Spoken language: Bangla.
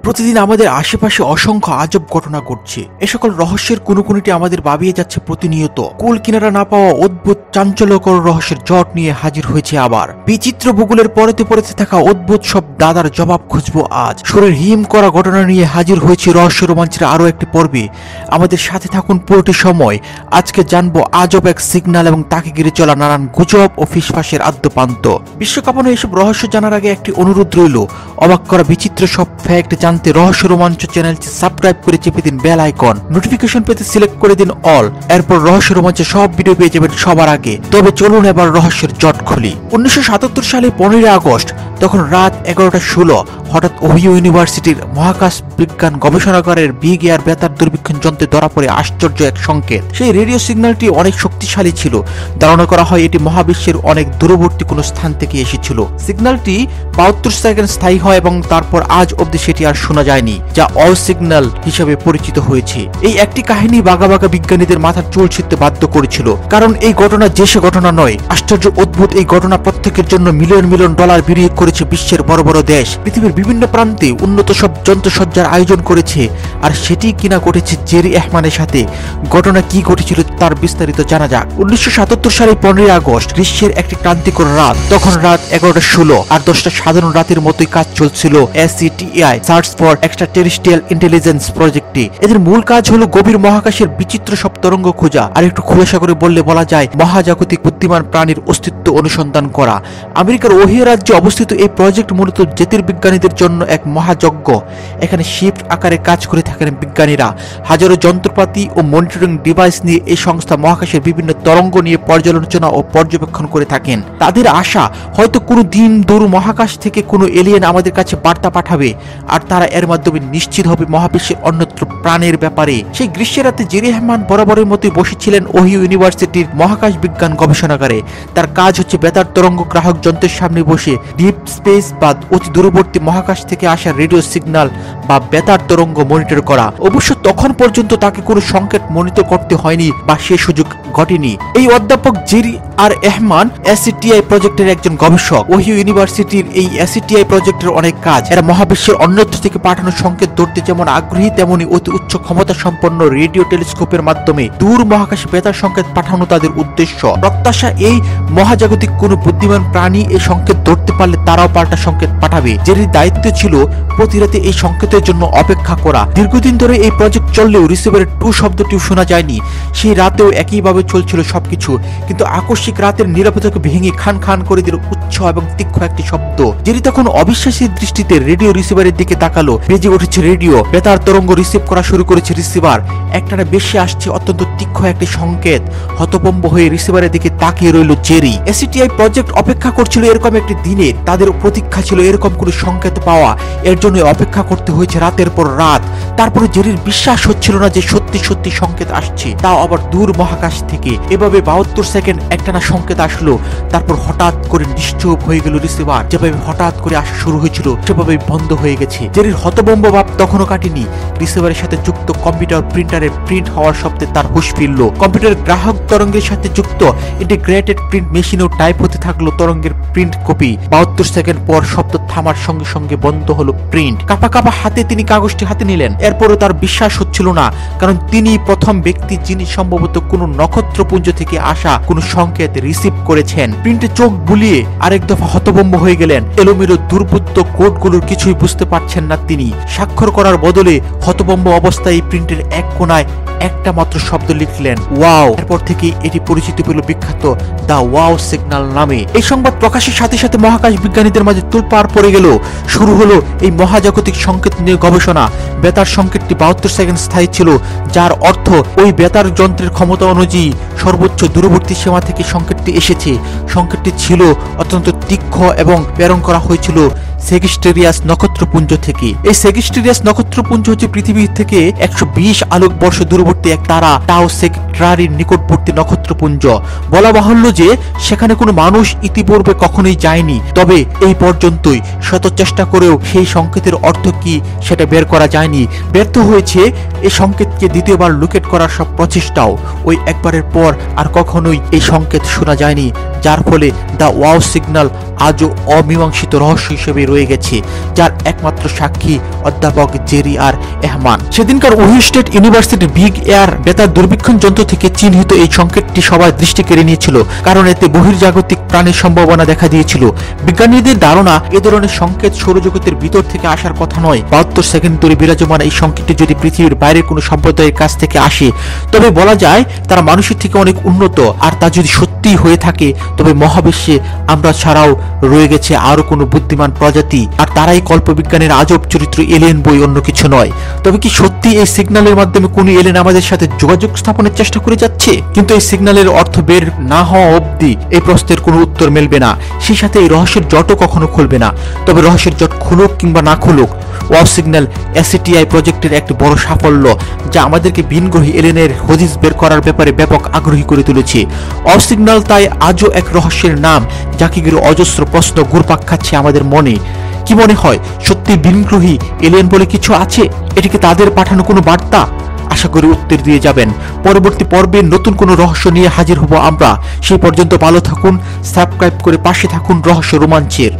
প্রতিদিন আমাদের আশেপাশে অসংখ্য আজব ঘটনা ঘটছে। এ সকল রহস্যের কোনো কোনোটি আমাদের ভাবিয়ে যাচ্ছে প্রতিনিয়ত। কুল কিনারা না পাওয়া অদ্ভুত চাঞ্চল্যকর রহস্যের জট নিয়ে হাজির হয়েছে আবার। বিচিত্র ভূগোলের পরতে পরতে থাকা অদ্ভুত সব দাদার জবাব খুঁজবো আজ। শরীর হিম করা ঘটনা নিয়ে হাজির হয়েছে রহস্য রোমাঞ্চের আরো একটি পর্বে। আমাদের সাথে থাকুন পুরোটি সময়। আজকে জানবো আজব এক সিগন্যাল এবং তাকে ঘিরে চলা নানান গুজব ও ফিসফাসের আদ্যপান্ত। বিশ্বকাপানো এসব রহস্য জানার আগে একটি অনুরোধ রইল, অবাক করা বিচিত্র সব ফ্যাক্ট জানতে রহস্য রোমাঞ্চ চ্যানেলটি সাবস্ক্রাইব করে চেপে দিন বেল আইকন। নোটিফিকেশন পেতে সিলেক্ট করে দিন অল। এরপর রহস্য রোমাঞ্চের সব ভিডিও পেয়ে যাবেন সবার আগে। তবে চলুন এবার রহস্যের জট খুলি। 1977 সালে 15 আগস্ট, তখন রাত 11:16, হঠাৎ ওহিও ইউনিভার্সিটির মহাকাশ বিজ্ঞান গবেষণাগারের বিগ এয়ার বেতার দূরবীক্ষণ যন্ত্রে ধরা পড়ে আশ্চর্য এক সংকেত। সেই রেডিও সিগন্যালটি অনেক শক্তিশালী ছিল। ধারণা করা হয় এটি মহাবিশ্বের অনেক দূরবর্তী কোনো স্থান থেকে এসেছিল। সিগন্যালটি 72 সেকেন্ড স্থায়ী হয় এবং তারপর আজ অবধি সেটি আর শোনা যায়নি, যা অল সিগন্যাল হিসেবে পরিচিত হয়েছে। এই একটি কাহিনী বাঘা বাঘা বিজ্ঞানীদের মাথার চুল ছিঁড়তে বাধ্য করেছিল, কারণ এই ঘটনা যে সে ঘটনা নয়। আশ্চর্য অদ্ভুত এই ঘটনা প্রত্যেকের জন্য মিলিয়ন মিলিয়ন ডলার বিনিয়োগ করেছে বিশ্বের বড় বড় দেশ। পৃথিবীর বিভিন্ন প্রান্তে উন্নত সব যন্ত্রসজ্জার আয়োজন করেছে। আর সেটি কিনা ঘটেছে জেরি এহমানের সাথে। ঘটনা কি ঘটেছিল তার বিস্তারিত জানা যাক। 1977 সালের 15 আগস্ট, গ্রীষ্মের একটি ক্রান্তিকর রাত। তখন রাত 11:16 আর 10টা সাধারণ রাতের মতোই কাজ চলছিল SETI সার্চ ফর এক্সট্রাটেরিস্ট্রিয়াল ইন্টেলিজেন্স প্রজেক্টে। এদের মূল কাজ হলো গভীর মহাকাশের বিচিত্র সব তরঙ্গ খোঁজা, আর একটু খোলাসা করে বললে বলা যায় মহাজাগতিক বুদ্ধিমান প্রাণীর অস্তিত্ব অনুসন্ধান করা। আমেরিকার ওহিও রাজ্যে অবস্থিত এই প্রজেক্ট মূলত জ্যোতির্বিজ্ঞানীদের জন্য এক মহাযজ্ঞ। এখানে শিফট আকারে কাজ করে থাকেন বিজ্ঞানীরা। হাজারো যন্ত্রপাতি ও মনিটরিং ডিভাইস নিয়ে এই সংস্থা মহাকাশের বিভিন্ন তরঙ্গ নিয়ে পর্যালোচনা ও পর্যবেক্ষণ করে থাকেন। তাদের আশা হয়তো কোনো দিন দূর মহাকাশ থেকে কোনো এলিয়েন আমাদের কাছে বার্তা পাঠাবে, আর তারা এর মাধ্যমে নিশ্চিত হবে মহাবিশ্বের অন্যত্র প্রাণের ব্যাপারে। সেই গ্রীষ্মের রাতে জেরি রহমান বরাবরের মতোই বসেছিলেন ওহিও ইউনিভার্সিটির মহাকাশ বিজ্ঞান গবেষণাগারে। তার কাজ হচ্ছে বেতার তরঙ্গ গ্রাহক যন্ত্রের সামনে বসে ডিপ স্পেস বা অতি দূরবর্তী মহাকাশ থেকে আসা রেডিও সিগন্যাল বা বেতার তরঙ্গ মনিটর করা। অবশ্য তখন পর্যন্ত তাকে কোনো সংকেত মনিটর করতে হয়নি বা সে সুযোগ ঘটেনি। এই অধ্যাপক জেরি আর এহমান SETI প্রজেক্টের একজন গবেষক। ওহিও ইউনিভার্সিটির এই SETI প্রজেক্টের অনেক কাজ। এরা মহাবিশ্বের অন্যত্র থেকে পাঠানো সংকেত ধরতে যেমন আগ্রহী, তেমনি অতি উচ্চ ক্ষমতা সম্পন্ন রেডিও টেলিস্কোপের মাধ্যমে দূর মহাকাশে বেতার সংকেত পাঠানো তাদের উদ্দেশ্য। প্রত্যাশা এই মহাজাগতিক কোনো বুদ্ধিমান প্রাণী এই সংকেত ধরতে পারলে তারাও পাল্টা সংকেত পাঠাবে। জেরির দায়িত্ব ছিল প্রতি রাতে এই সংকেতের জন্য অপেক্ষা করা। দীর্ঘদিন ধরে এই প্রজেক্ট চললেও রিসিভারে টু শব্দটিও শোনা যায়নি। সেই রাতেও একইভাবে চলছিল সবকিছু, কিন্তু আকস্মিক রাতের নিরাপত্তাকে ভেঙে খান খান করে দিল উচ্চ এবং তীক্ষ্ণ একটি শব্দ। জেরি তখন অবিশ্বাসী দৃষ্টিতে রেডিও রিসিভারের দিকে তাকালো। বেজে উঠেছে রেডিও, বেতার তরঙ্গ রিসিভ করা শুরু করেছে রিসিভার। একটানা বেশি আসছে অত্যন্ত তীক্ষ্ণ একটি সংকেত। হতভম্ব হয়ে রিসিভারের দিকে তাকিয়ে রইল জেরি। SETI প্রজেক্ট অপেক্ষা করছিল এরকম একটি দিনের। তাদের প্রতীক্ষা ছিল এরকম কোনো সংকেত পাওয়া। এর জন্য অপেক্ষা করতে হয়েছে রাতের পর রাত। তারপরে জেরির বিশ্বাস হচ্ছিল না যে সত্যি সত্যি সংকেত আসছে, তাও আবার দূর মহাকাশ থেকে। এভাবে 72 সেকেন্ড একটানা সংকেত আসলো। তারপর হঠাৎ করে নিশ্চুপ হয়ে গেল রিসিভার। যেভাবে হঠাৎ করে আসা শুরু হয়েছিল সেভাবে বন্ধ হয়ে গেছে। জেরির হতভম্ব ভাব তখনও কাটেনি। রিসিভারের সাথে যুক্ত কম্পিউটার প্রিন্টারের প্রিন্ট হওয়ার শব্দে তার হুঁশ ফিরল। কম্পিউটার গ্রাহক তরঙ্গের সাথে যুক্ত ইন্টিগ্রেটেড প্রিন্ট মেশিনেও টাইপ হতে থাকলো তরঙ্গের প্রিন্ট কপি। 72 সেকেন্ড পর শব্দ থামার সঙ্গে সঙ্গে বন্ধ হলো প্রিন্ট। কাঁপা কাঁপা হাতে তিনি কাগজটি হাতে নিলেন। এরপরও তার বিশ্বাস হচ্ছিল না, কারণ তিনি প্রথম ব্যক্তি যিনি সম্ভবত কোনো নক্ষত্রপুঞ্জ থেকে আসা কোনো সংকেত রিসিভ করেছেন। প্রিন্টে চোখ বুলিয়ে আরেক দফা হতভম্ব হয়ে গেলেন। এলোমেলো দুর্বুদ্ধ কোডগুলোর কিছুই বুঝতে পারছেন না তিনি। স্বাক্ষর করার বদলে হতভম্ব অবস্থায় প্রিন্টের এক কোনায় একটা মাত্র শব্দ লিখলেন, ওয়াও। এরপর থেকে এটি পরিচিত পেল বিখ্যাত দা ওয়াও সিগন্যাল নামে। এই সংবাদ প্রকাশের সাথে সাথে মহাকাশ বিজ্ঞানীদের মাঝে তোলপাড় পড়ে গেল। শুরু হলো এই মহাজাগতিক সংকেত নিয়ে গবেষণা। বেতার সংকেতটি 72 সেকেন্ড স্থায়ী ছিল, যার অর্থ ওই বেতার যন্ত্রের ক্ষমতা অনুযায়ী সর্বোচ্চ দূরবর্তী সীমা থেকে সংকেতটি এসেছে। সংকেতটি ছিল অত্যন্ত তীক্ষ্ণ এবং প্রেরণ করা হয়েছিল সেগিস্টেরিয়াস নক্ষত্রপুঞ্জ থেকে। এই সেগিস্টেরিয়াস নক্ষত্রপুঞ্জ হচ্ছে পৃথিবী থেকে 120 আলোকবর্ষ দূরবর্তী এক তারা টাও সেগিস্ট্রারির নিকটবর্তী নক্ষত্রপুঞ্জ। বলা বাহুল্য যে সেখানে কোনো মানুষ ইতিপূর্বে কখনোই যায়নি। তবে এই পর্যন্তই শত চেষ্টা করেও সেই সংকেতের অর্থ কি সেটা বের করা যায়নি। ব্যর্থ হয়েছে এই সংকেতকে দ্বিতীয়বার লোকেট করার সব প্রচেষ্টাও। ওই একবারের পর আর কখনোই এই সংকেত শোনা যায়নি, যার ফলে দা ওয়াও সিগন্যাল আজও অমীমাংসিত রহস্য হিসেবে রয়ে গেছে, যার একমাত্র সাক্ষী অধ্যাপক জেরি আর এহমান। সেদিনকার ওহিও স্টেট ইউনিভার্সিটির বিগ এয়ার বেতার দূরবীক্ষণ যন্ত্র থেকে চিহ্নিত এই সংকেতটি সবার দৃষ্টি কেড়ে নিয়েছিল, কারণ এতে বহির্জাগতিক প্রাণের সম্ভাবনা দেখা দিয়েছিল। বিজ্ঞানীদের ধারণা এ ধরনের সংকেত সৌরজগতের ভিতর থেকে আসার কথা নয়। 72 সেকেন্ড ধরে বিরাজমান এই সংকেতটি যদি পৃথিবীর বাইরের কোনো সম্প্রদায়ের কাছ থেকে আসে, তবে বলা যায় তারা মানুষের থেকে অনেক উন্নত। আর তা যদি সত্যি হয়ে থাকে, তবে মহাবিশ্বে আমরা ছাড়াও রয়ে গেছে আরো কোনো বুদ্ধিমান প্রজাতি, আর তারাই কল্পবিজ্ঞানের আজব চরিত্র, এলিয়েন বই, অন্য কিছু নয়। তবে কি সত্যি এই সিগন্যালের মাধ্যমে কোনো এলিয়েন আমাদের সাথে যোগাযোগ স্থাপনের চেষ্টা করে যাচ্ছে? কিন্তু এই সিগন্যালের অর্থ বের না হওয়া অবধি এই প্রশ্নের কোনো উত্তর মেলবে না। সেই সাথে এই রহস্যের জটও কখনো খুলবে না। তবে রহস্যের জট খুলুক কিংবা না খুলুক, ওয়াও সিগন্যাল এসিটিআই প্রজেক্টের একটি বড় সাফল্য, যা আমাদেরকে ভিনগ্রহী এলিয়েনের হদিস বের করার ব্যাপারে ব্যাপক আগ্রহী করে তুলেছে। ওয়াও সিগন্যাল তাই আজও এক রহস্যের নাম, যাকে ঘিরে অজস্র প্রশ্ন ঘুরপাক খাচ্ছে আমাদের মনে। কি মনে হয়, সত্যি ভিনগ্রহী এলিয়েন বলে কিছু আছে? এটিকে তাদের পাঠানো কোনো বার্তা? আশা করি উত্তর দিয়ে যাবেন। পরবর্তী পর্বে নতুন কোনো রহস্য নিয়ে হাজির হব আমরা। সেই পর্যন্ত ভালো থাকুন, সাবস্ক্রাইব করে পাশে থাকুন রহস্য রোমাঞ্চের।